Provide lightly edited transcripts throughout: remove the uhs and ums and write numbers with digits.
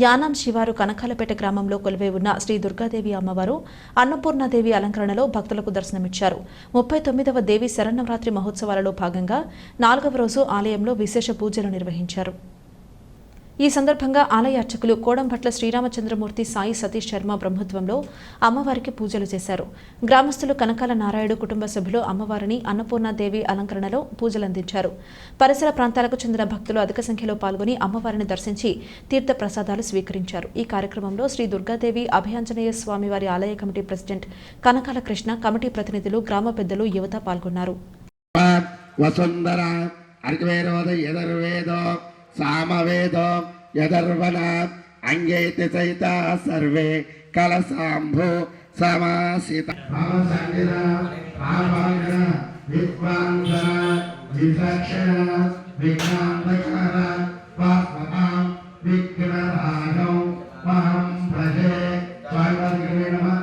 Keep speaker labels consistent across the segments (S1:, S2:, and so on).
S1: యానాం శివారు కనకాలపేట గ్రామంలో కొలువై ఉన్న శ్రీ దుర్గాదేవి అమ్మవారు అన్నపూర్ణాదేవి అలంకరణలో భక్తులకు దర్శనమిచ్చారు. 39వ దేవి శరన్నవరాత్రి మహోత్సవాలలో భాగంగా 4వ రోజు ఆలయంలో విశేష పూజలు నిర్వహించారు. ఈ సందర్భంగా ఆలయ అర్చకులు కోడంభట్ల శ్రీరామచంద్రమూర్తి సాయి సతీష్ శర్మ బ్రహ్మత్వంలో అమ్మవారికి పూజలు చేశారు. గ్రామస్తులు కనకాల నారాయుడు కుటుంబ సభ్యులు అమ్మవారిని అన్నపూర్ణాదేవి అలంకరణలో పూజలందించారు. పరిసర ప్రాంతాలకు చెందిన భక్తులు అధిక సంఖ్యలో పాల్గొని అమ్మవారిని దర్శించి తీర్థ ప్రసాదాలు స్వీకరించారు. ఈ కార్యక్రమంలో శ్రీ దుర్గాదేవి అభయాంజనేయ స్వామివారి ఆలయ committee president Kanakala Krishna, committee ప్రతినిధులు, గ్రామ పెద్దలు, యువత పాల్గొన్నారు.
S2: सामवेदो यदर्वण अंगेति सहिता सर्वे कलसाम्भो समासिता भावसंगिना भावांगना विद्वांगना विचक्षणा विज्ञानकरा वास्मता विघ्नराजो महं भजे स्वामिनमः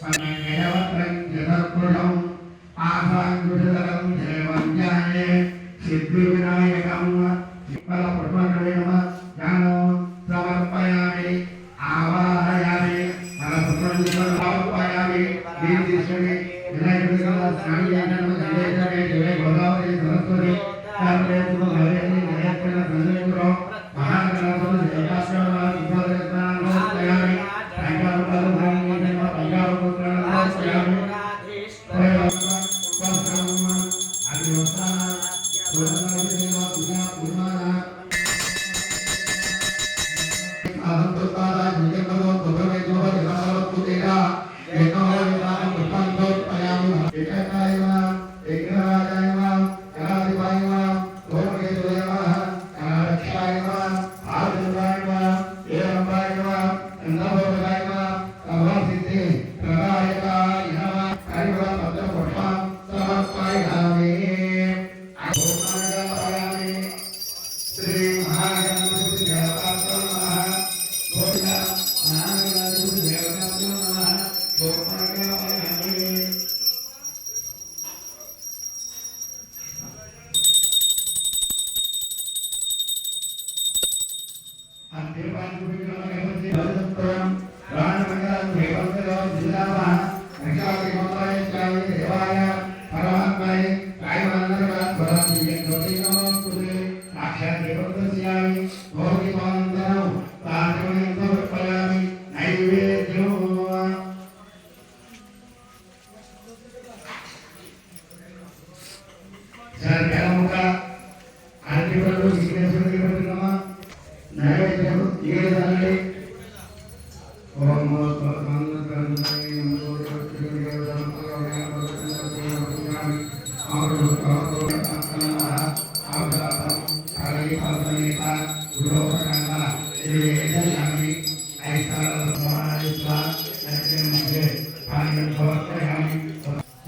S2: समयवत्रं जगत्पुरुषं आभांगुशधरं देवं ध्याये सिद्धिविनायकं समर्पयामि आवाहयामि समर्पयामि दीर्घिष्णि विनायकः स्नानयानं जलेशने जले गोदावरी सरस्वती सर्वे सुभवेनि जयत्र संजयपुरो महागणपति देवाश्रमः सुभद्रस्नानं समर्पयामि संकल्पधामि पंचावपुत्रं समर्पयामि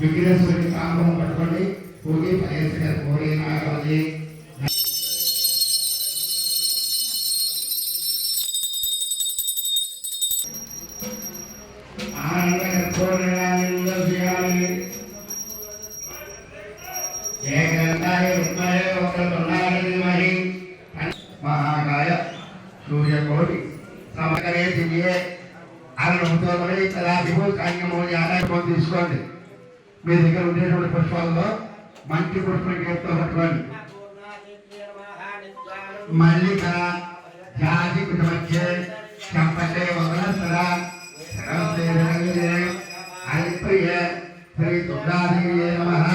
S2: విగ్రహేశ్వరి కాంబం పట్టుకోండి పూజ పైన కోరి నాగవది ఆనంద కోరినానింద దియాలి ఏకంతాయ ఉత్మయ వక్రతుండాయ మహి మహాకాయ సూర్యకోటి సమకరే దివ్యే అరుణోదయ తదాభిభూ కాంగమో యానమో తీసుకోండి. మీ దగ్గర ఉండేటువంటి పుష్పాలలో మంచి పుష్పం చేస్తూ పట్టుకోండి. మల్లిక జాతి మధ్య చంపటే వదనసర హరిప్రియ శ్రీ దుర్గాదేవి నమః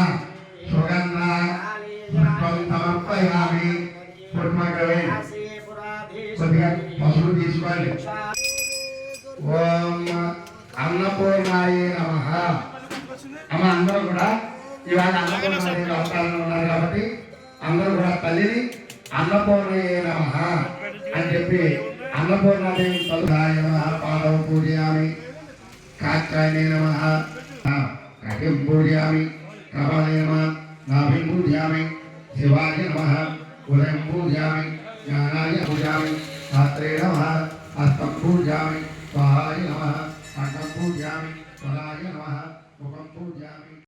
S2: సుగంధ పుష్పం సమర్పయామి. పుష్పకవే కొద్దిగా పసుపు తీసుకోండి. ఓం అన్నపూర్ణాయ నమః. అమ్మ అందరూ కూడా ఇవాళ అన్నపూర్ణాదేవి అవతారంలో ఉన్నారు కాబట్టి అందరూ కూడా తల్లిని అన్నపూర్ణయే నమః అని చెప్పి అన్నపూర్ణాదేవి తలుదాయ నమః పాదం పూజయామి. కాత్యాయనే నమః కటిం పూజయామి. కపాలే నమః నాభిం పూజయామి. శివాయ నమః ఉదయం పూజయామి. జ్ఞానాయ పూజయామి. పాత్రే నమః హస్తం పూజయామి. स्वाहाय नमः कंठं पूजयामि स्वराय नमः मुखं पूजयामि।